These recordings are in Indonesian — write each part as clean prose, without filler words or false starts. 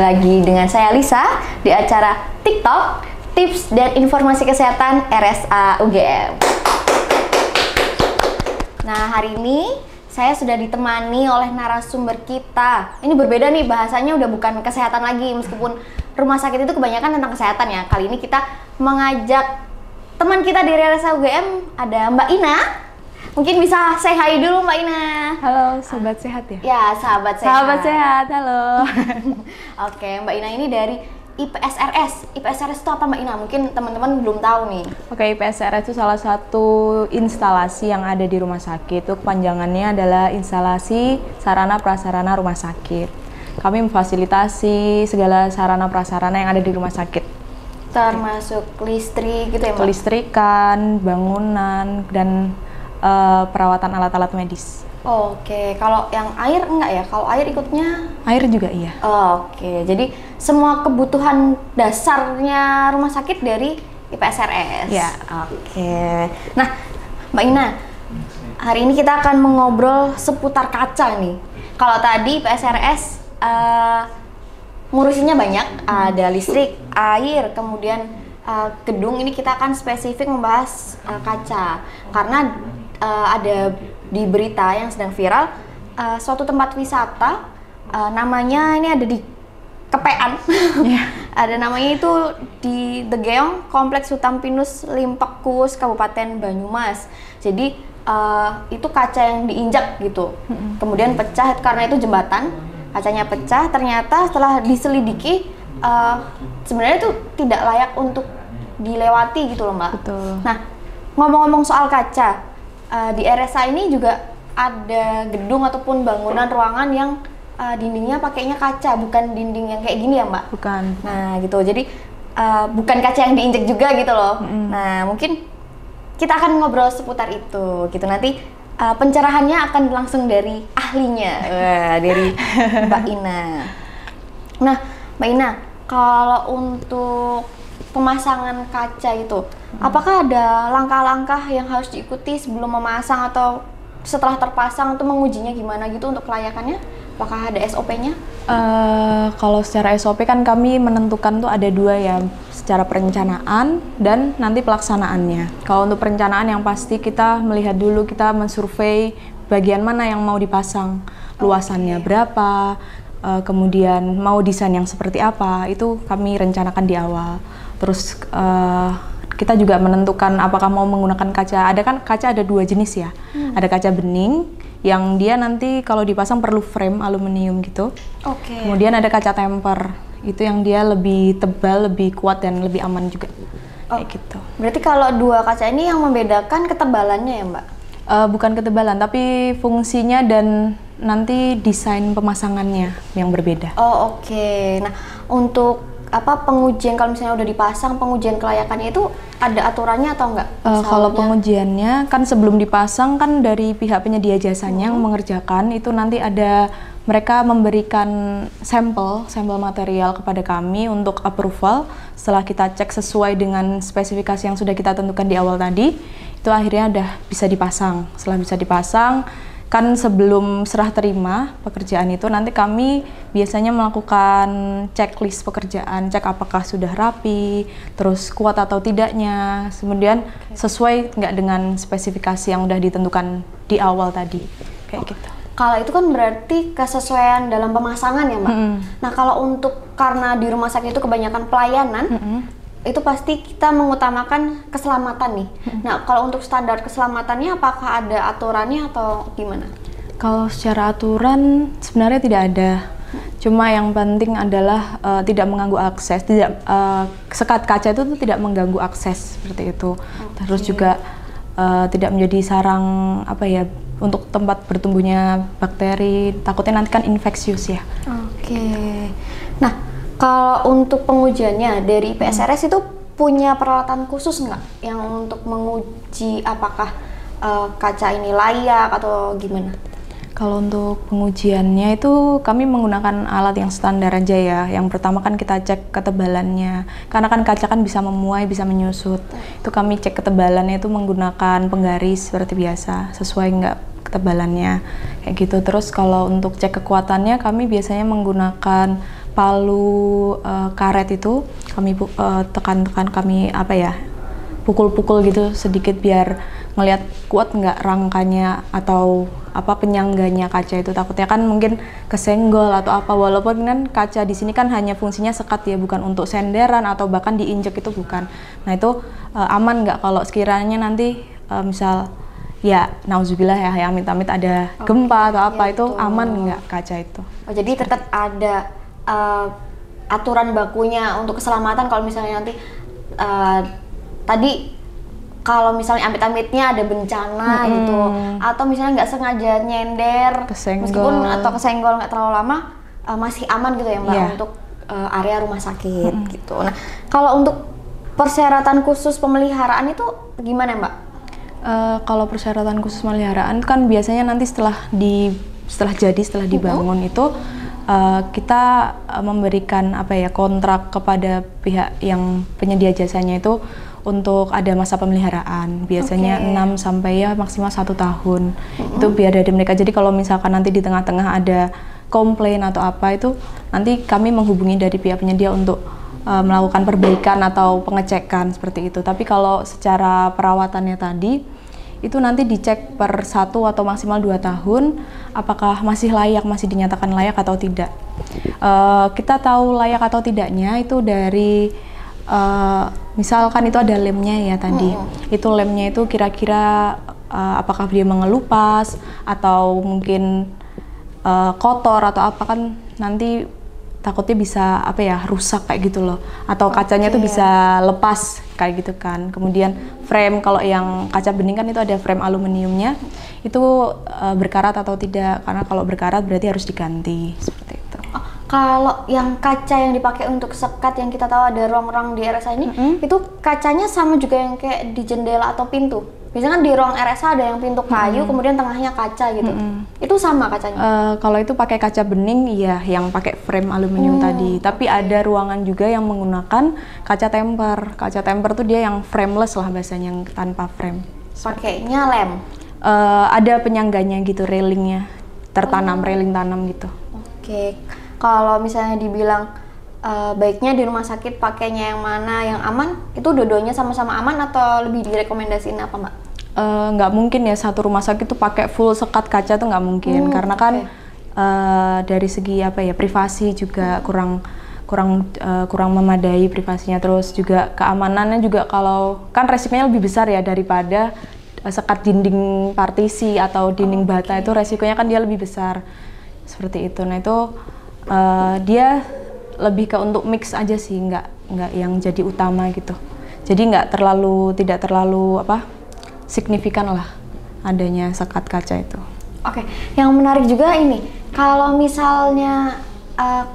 lagi dengan saya Lisa di acara TikTok Tips dan Informasi Kesehatan RSA UGM. Nah, hari ini saya sudah ditemani oleh narasumber kita. Ini berbeda nih, bahasanya udah bukan kesehatan lagi, meskipun rumah sakit itu kebanyakan tentang kesehatan ya. Kali ini kita mengajak teman kita dari RSA UGM, ada Mbak Ina. Mungkin bisa say hi dulu Mbak Ina. Halo, sobat sehat ya? Ya, sahabat sehat. Sahabat sehat, halo. Oke, Mbak Ina ini dari IPSRS. IPSRS itu apa Mbak Ina? Mungkin teman-teman belum tahu nih. Oke, IPSRS itu salah satu instalasi yang ada di rumah sakit. Itu kepanjangannya adalah instalasi sarana prasarana rumah sakit. Kami memfasilitasi segala sarana prasarana yang ada di rumah sakit. Termasuk listrik gitu ya Mbak? Kelistrikan, bangunan, dan perawatan alat-alat medis. Oke, kalau yang air enggak ya? Kalau air ikutnya? Air juga iya. Oke, jadi semua kebutuhan dasarnya rumah sakit dari IPSRS. Ya. Oke. Nah, Mbak Ina, hari ini kita akan mengobrol seputar kaca nih. Kalau tadi IPSRS ngurusinnya banyak, ada listrik, air, kemudian gedung. Ini kita akan spesifik membahas kaca, karena ada di berita yang sedang viral suatu tempat wisata, namanya ini ada di Kepean. Yeah. Ada namanya itu di The Geong, Kompleks Hutampinus Limpekus, Kabupaten Banyumas. Jadi itu kaca yang diinjak gitu, kemudian pecah karena itu jembatan, kacanya pecah. Ternyata setelah diselidiki sebenarnya itu tidak layak untuk dilewati gitu loh Mbak. Betul. Nah, ngomong-ngomong soal kaca, di RSA ini juga ada gedung ataupun bangunan ruangan yang dindingnya pakainya kaca, bukan dinding yang kayak gini ya Mbak? Bukan. Nah gitu, jadi bukan kaca yang diinjek juga gitu loh. Nah mungkin kita akan ngobrol seputar itu gitu. Nanti pencerahannya akan langsung dari ahlinya, dari Mbak Ina. Nah Mbak Ina, kalau untuk pemasangan kaca itu, apakah ada langkah-langkah yang harus diikuti sebelum memasang atau setelah terpasang, itu mengujinya gimana gitu untuk kelayakannya? Apakah ada SOP-nya? Kalau secara SOP kan kami menentukan tuh ada dua ya, secara perencanaan dan nanti pelaksanaannya. Kalau untuk perencanaan yang pasti kita melihat dulu, kita mensurvei bagian mana yang mau dipasang, luasannya berapa, kemudian mau desain yang seperti apa, itu kami rencanakan di awal. Terus kita juga menentukan apakah mau menggunakan kaca. Ada kan kaca ada dua jenis ya. Ada kaca bening yang dia nanti kalau dipasang perlu frame aluminium gitu. Oke. Kemudian ada kaca temper. Itu yang dia lebih tebal, lebih kuat dan lebih aman juga. Kayak gitu. Berarti kalau dua kaca ini yang membedakan ketebalannya ya Mbak? Bukan ketebalan, tapi fungsinya dan nanti desain pemasangannya yang berbeda. Oh oke. Nah untuk pengujian, kalau misalnya udah dipasang, pengujian kelayakannya itu ada aturannya atau enggak? Kalau pengujiannya kan sebelum dipasang kan dari pihak penyedia jasanya yang mengerjakan itu nanti ada, mereka memberikan sampel material kepada kami untuk approval. Setelah kita cek sesuai dengan spesifikasi yang sudah kita tentukan di awal tadi, itu akhirnya udah bisa dipasang. Setelah bisa dipasang, kan sebelum serah terima pekerjaan itu nanti kami biasanya melakukan checklist pekerjaan, cek apakah sudah rapi, terus kuat atau tidaknya, kemudian sesuai nggak dengan spesifikasi yang udah ditentukan di awal tadi, kayak gitu. Kalau itu kan berarti kesesuaian dalam pemasangan ya Mbak? Nah kalau untuk, karena di rumah sakit itu kebanyakan pelayanan, itu pasti kita mengutamakan keselamatan nih. Nah, kalau untuk standar keselamatannya apakah ada aturannya atau gimana? Kalau secara aturan sebenarnya tidak ada. Cuma yang penting adalah tidak mengganggu akses. Sekat kaca itu tuh tidak mengganggu akses seperti itu. Terus juga tidak menjadi sarang untuk tempat bertumbuhnya bakteri. Takutnya nanti kan infeksius ya. Oke. Nah, kalau untuk pengujiannya dari IPSRS itu punya peralatan khusus nggak yang untuk menguji apakah kaca ini layak atau gimana? Kalau untuk pengujiannya itu kami menggunakan alat yang standar aja ya. Yang pertama kan kita cek ketebalannya, karena kan kaca kan bisa memuai, bisa menyusut. Itu kami cek ketebalannya itu menggunakan penggaris seperti biasa, sesuai nggak ketebalannya kayak gitu. Terus kalau untuk cek kekuatannya kami biasanya menggunakan palu karet itu kami tekan-tekan, kami pukul-pukul gitu sedikit biar ngelihat kuat nggak rangkanya atau penyangganya kaca itu. Takutnya kan mungkin kesenggol atau apa, walaupun kan kaca di sini kan hanya fungsinya sekat ya, bukan untuk senderan atau bahkan diinjek, itu bukan. Nah itu aman nggak kalau sekiranya nanti misal ya nauzubillah ya amit-amit ada gempa atau apa, itu aman nggak kaca itu? Jadi tetap ada aturan bakunya untuk keselamatan kalau misalnya nanti tadi kalau misalnya amit-amitnya ada bencana gitu, atau misalnya nggak sengaja nyender, meskipun atau kesenggol nggak terlalu lama, masih aman gitu ya Mbak untuk area rumah sakit gitu. Nah kalau untuk persyaratan khusus pemeliharaan itu gimana Mbak? Kalau persyaratan khusus pemeliharaan kan biasanya nanti setelah dibangun itu kita memberikan kontrak kepada pihak yang penyedia jasanya itu untuk ada masa pemeliharaan, biasanya 6 sampai ya maksimal 1 tahun. Itu biar dari mereka. Jadi kalau misalkan nanti di tengah-tengah ada komplain atau apa, itu nanti kami menghubungi dari pihak penyedia untuk melakukan perbaikan atau pengecekan seperti itu. Tapi kalau secara perawatannya tadi itu nanti dicek per 1 atau maksimal 2 tahun apakah masih layak, masih dinyatakan layak atau tidak. Kita tahu layak atau tidaknya itu dari misalkan itu ada lemnya ya tadi, itu lemnya itu kira-kira apakah dia mengelupas atau mungkin kotor atau apa, kan nanti takutnya bisa rusak kayak gitu loh, atau kacanya tuh bisa lepas kayak gitu kan. Kemudian frame, kalau yang kaca bening kan itu ada frame aluminiumnya, itu berkarat atau tidak, karena kalau berkarat berarti harus diganti seperti itu. Kalau yang kaca yang dipakai untuk sekat yang kita tahu ada ruang-ruang di RSA ini, itu kacanya sama juga yang kayak di jendela atau pintu? Biasanya kan di ruang RSA ada yang pintu kayu, kemudian tengahnya kaca gitu. Itu sama kacanya? Kalau itu pakai kaca bening, iya, yang pakai frame aluminium tadi. Tapi ada ruangan juga yang menggunakan kaca temper. Kaca temper tuh dia yang frameless lah bahasanya, yang tanpa frame. Pakainya lem? Ada penyangganya gitu, railingnya tertanam, railing tanam gitu. Kalau misalnya dibilang baiknya di rumah sakit pakainya yang mana yang aman, itu dua-duanya sama-sama aman atau lebih direkomendasiin apa Mbak? Nggak mungkin ya satu rumah sakit tuh pakai full sekat kaca tuh nggak mungkin, karena kan dari segi privasi juga kurang memadai privasinya, terus juga keamanannya juga, kalau kan resikonya lebih besar ya daripada sekat dinding partisi atau dinding bata, itu resikonya kan dia lebih besar seperti itu. Nah itu dia lebih ke untuk mix aja sih, nggak yang jadi utama gitu. Jadi tidak terlalu signifikan lah adanya sekat kaca itu. Yang menarik juga ini, kalau misalnya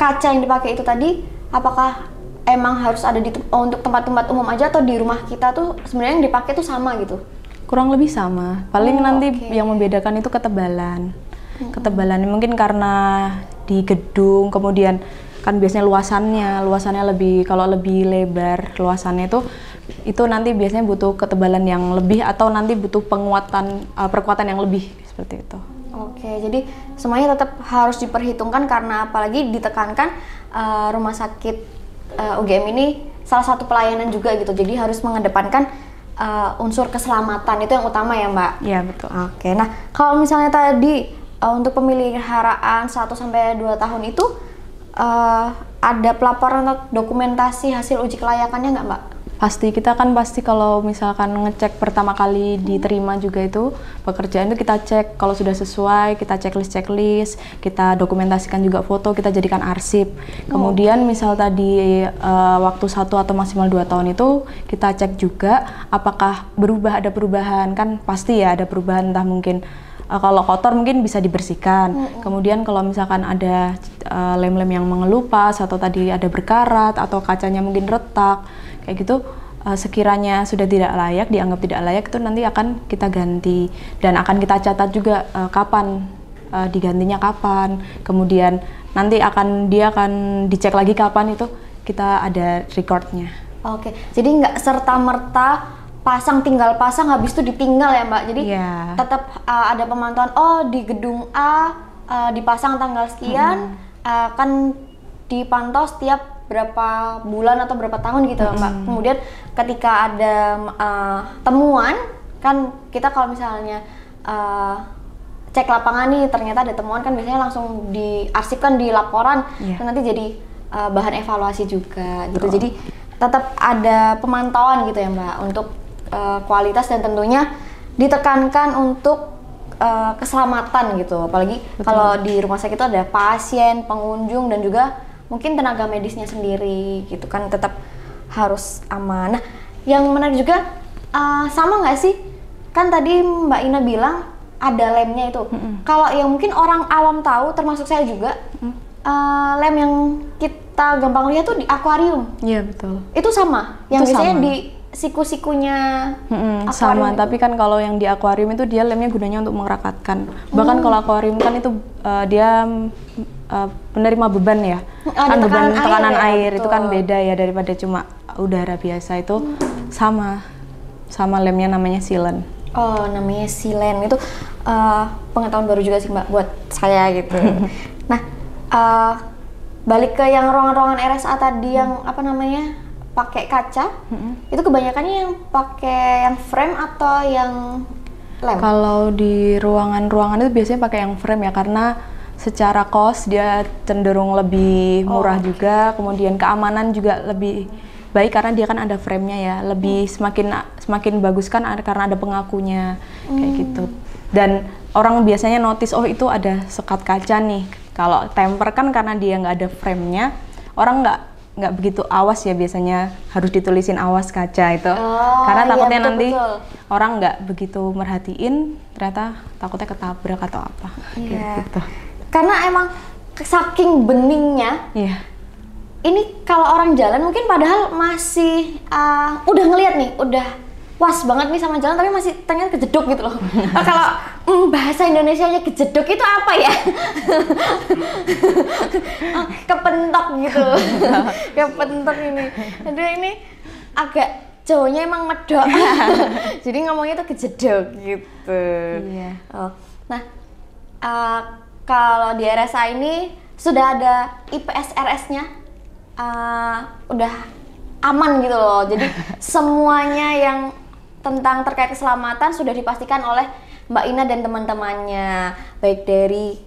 kaca yang dipakai itu tadi, apakah emang harus ada untuk tempat-tempat umum aja, atau di rumah kita tuh sebenarnya yang dipakai tuh sama gitu? Kurang lebih sama. Paling nanti yang membedakan itu ketebalan. Ketebalannya mungkin karena di gedung, kemudian kan biasanya luasannya lebih, kalau lebih lebar luasannya itu nanti biasanya butuh ketebalan yang lebih, atau nanti butuh perkuatan yang lebih seperti itu. Jadi semuanya tetap harus diperhitungkan, karena apalagi ditekankan rumah sakit UGM ini salah satu pelayanan juga gitu, jadi harus mengedepankan unsur keselamatan, itu yang utama ya Mbak? Iya betul. Nah kalau misalnya tadi untuk pemeliharaan 1-2 tahun itu ada pelaporan atau dokumentasi hasil uji kelayakannya nggak Mbak? Kita pasti kalau misalkan ngecek pertama kali diterima juga itu pekerjaan itu kita cek kalau sudah sesuai, kita checklist, kita dokumentasikan juga foto, kita jadikan arsip. Kemudian misal tadi waktu 1 atau maksimal 2 tahun itu kita cek juga apakah ada perubahan, kan pasti ya ada perubahan, entah mungkin kalau kotor mungkin bisa dibersihkan. Kemudian kalau misalkan ada lem-lem yang mengelupas, atau tadi ada berkarat, atau kacanya mungkin retak, kayak gitu, sekiranya sudah tidak layak, dianggap tidak layak, itu nanti akan kita ganti. Dan akan kita catat juga kapan digantinya kapan. Kemudian nanti dia akan dicek lagi kapan, itu kita ada recordnya. Jadi nggak serta-merta tinggal pasang habis itu ditinggal ya Mbak, jadi tetap ada pemantauan, di gedung A dipasang tanggal sekian, kan dipantau setiap berapa bulan atau berapa tahun gitu Mbak. Kemudian ketika ada temuan, kan kita kalau misalnya cek lapangan nih ternyata ada temuan, kan biasanya langsung diarsipkan di laporan, dan nanti jadi bahan evaluasi juga gitu. Jadi tetap ada pemantauan gitu ya Mbak untuk kualitas, dan tentunya ditekankan untuk keselamatan gitu. Apalagi kalau di rumah sakit itu ada pasien, pengunjung, dan juga mungkin tenaga medisnya sendiri gitu kan, tetap harus aman. Nah, yang menarik juga sama nggak sih? Kan tadi Mbak Ina bilang ada lemnya itu. Kalau yang mungkin orang awam tahu, termasuk saya juga, lem yang kita gampang lihat tuh di akuarium. Iya betul. Itu sama. Yang Itu biasanya sama. di siku-sikunya Sama, tapi kan kalau yang di akuarium itu dia lemnya gunanya untuk merakatkan. Bahkan kalau akuarium kan itu dia penerima beban ya. Kan beban tekanan air itu kan beda ya daripada cuma udara biasa. Itu sama lemnya namanya silen. Oh, namanya silen. Itu pengetahuan baru juga sih Mbak buat saya gitu. Nah, balik ke yang ruangan-ruangan RSA tadi yang apa namanya, pakai kaca, itu kebanyakannya yang pakai yang frame atau yang lem? Kalau di ruangan-ruangan itu biasanya pakai yang frame ya, karena secara cost dia cenderung lebih murah juga, kemudian keamanan juga lebih baik karena dia kan ada frame-nya ya, lebih semakin bagus kan karena ada pengakunya kayak gitu. Dan orang biasanya notice, oh itu ada sekat kaca nih. Kalau temper kan karena dia nggak ada frame-nya, orang nggak begitu awas ya, biasanya harus ditulisin awas kaca itu, karena takutnya nanti orang nggak begitu merhatiin, ternyata takutnya ketabrak atau apa. Gitu. Karena emang saking beningnya, ini kalau orang jalan mungkin padahal masih udah ngelihat nih, udah was banget nih sama jalan, tapi masih ternyata kejeduk gitu loh. Kalau bahasa Indonesianya kejeduk itu apa ya? Kepentok gitu. Kepentok ini. Aduh, ini agak Jawanya emang medok. Jadi ngomongnya tuh kejeduk gitu. Iya. Nah, kalau di RSA ini sudah ada IPSRS-nya, udah aman gitu loh. Jadi semuanya yang tentang terkait keselamatan sudah dipastikan oleh Mbak Ina dan teman-temannya, baik dari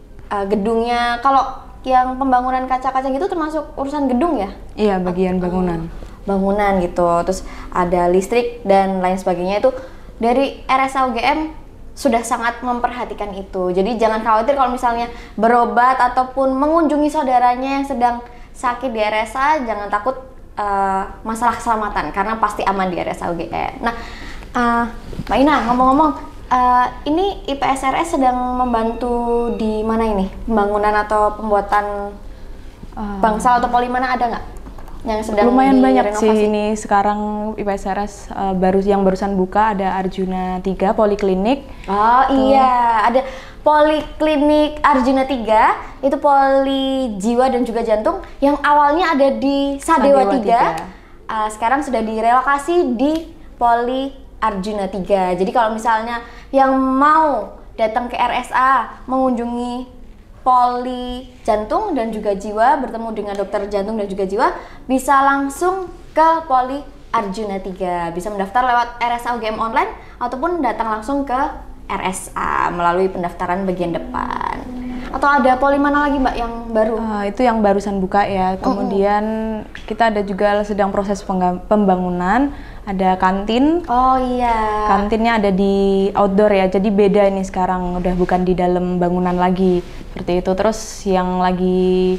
gedungnya. Kalau yang pembangunan kaca-kaca gitu termasuk urusan gedung ya? Iya, bagian bangunan. Bangunan gitu, terus ada listrik dan lain sebagainya, itu dari RSA UGM sudah sangat memperhatikan itu. Jadi jangan khawatir kalau misalnya berobat ataupun mengunjungi saudaranya yang sedang sakit di RSA, jangan takut masalah keselamatan karena pasti aman di RSA UGM. Nah, Mbak Ina, ngomong-ngomong, ini IPSRS sedang membantu di mana ini? Pembangunan atau pembuatan bangsal atau poli mana, ada nggak yang sedang lumayan banyak direnovasi? sih ini sekarang IPSRS yang barusan buka, ada Arjuna 3 Poliklinik. Oh iya, ada Poliklinik Arjuna 3, itu poli jiwa dan juga jantung yang awalnya ada di Sadewa 3. Sekarang sudah direlokasi di Poli Arjuna 3. Jadi kalau misalnya yang mau datang ke RSA mengunjungi poli jantung dan juga jiwa, bertemu dengan dokter jantung dan juga jiwa, bisa langsung ke Poli Arjuna 3. Bisa mendaftar lewat RSA UGM online ataupun datang langsung ke RSA melalui pendaftaran bagian depan. Atau ada poli mana lagi Mbak yang baru? Itu yang barusan buka ya. Kemudian kita ada juga sedang proses pembangunan, ada kantin. Oh iya. Kantinnya ada di outdoor ya, jadi beda ini sekarang, udah bukan di dalam bangunan lagi seperti itu. Terus yang lagi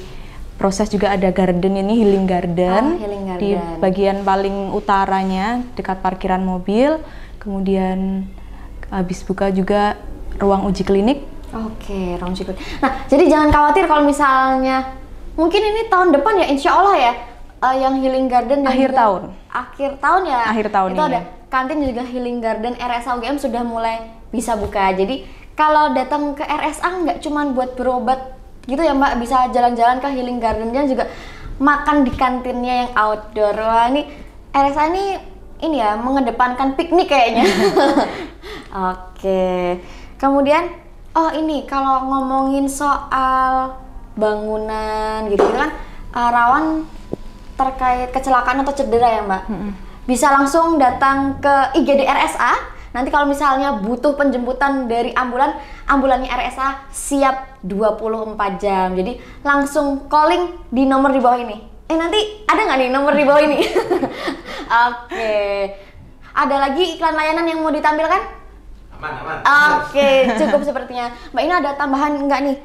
proses juga ada garden, ini healing garden. Healing garden. Di bagian paling utaranya dekat parkiran mobil. Kemudian habis buka juga ruang uji klinik. Oke, ruang uji klinik. Nah, jadi jangan khawatir kalau misalnya mungkin ini tahun depan ya, insya Allah ya, yang healing garden dan akhir tahun ya. Akhir tahun itu ini ada kantin juga healing garden RSA UGM sudah mulai bisa buka. Jadi kalau datang ke RSA nggak cuma buat berobat gitu ya Mbak, bisa jalan-jalan ke healing gardennya, juga makan di kantinnya yang outdoor. Wah, ini RSA ini ya mengedepankan piknik kayaknya. Oke. Kemudian ini kalau ngomongin soal bangunan gitu kan, rawan terkait kecelakaan atau cedera ya Mbak, bisa langsung datang ke IGD RSA. Nanti kalau misalnya butuh penjemputan dari ambulannya RSA siap 24 jam. Jadi langsung calling di nomor di bawah ini. Nanti ada nggak nih nomor di bawah ini? Oke. Ada lagi iklan layanan yang mau ditampilkan? Aman. Oke, cukup sepertinya. Mbak Ina ada tambahan nggak nih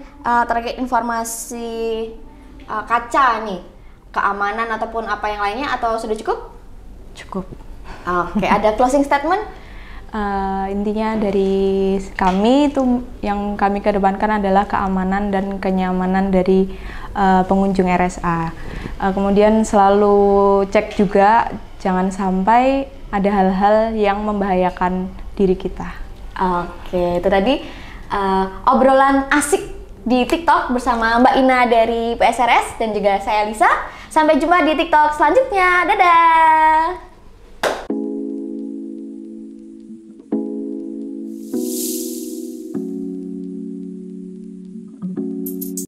terkait informasi kaca nih? Keamanan ataupun apa yang lainnya atau sudah cukup? Cukup. Oke, ada closing statement? Intinya dari kami itu yang kami kedepankan adalah keamanan dan kenyamanan dari pengunjung RSA. Kemudian selalu cek juga jangan sampai ada hal-hal yang membahayakan diri kita. Oke, itu tadi obrolan asik di TikTok bersama Mbak Ina dari PSRS dan juga saya Lisa. Sampai jumpa di TikTok selanjutnya. Dadah!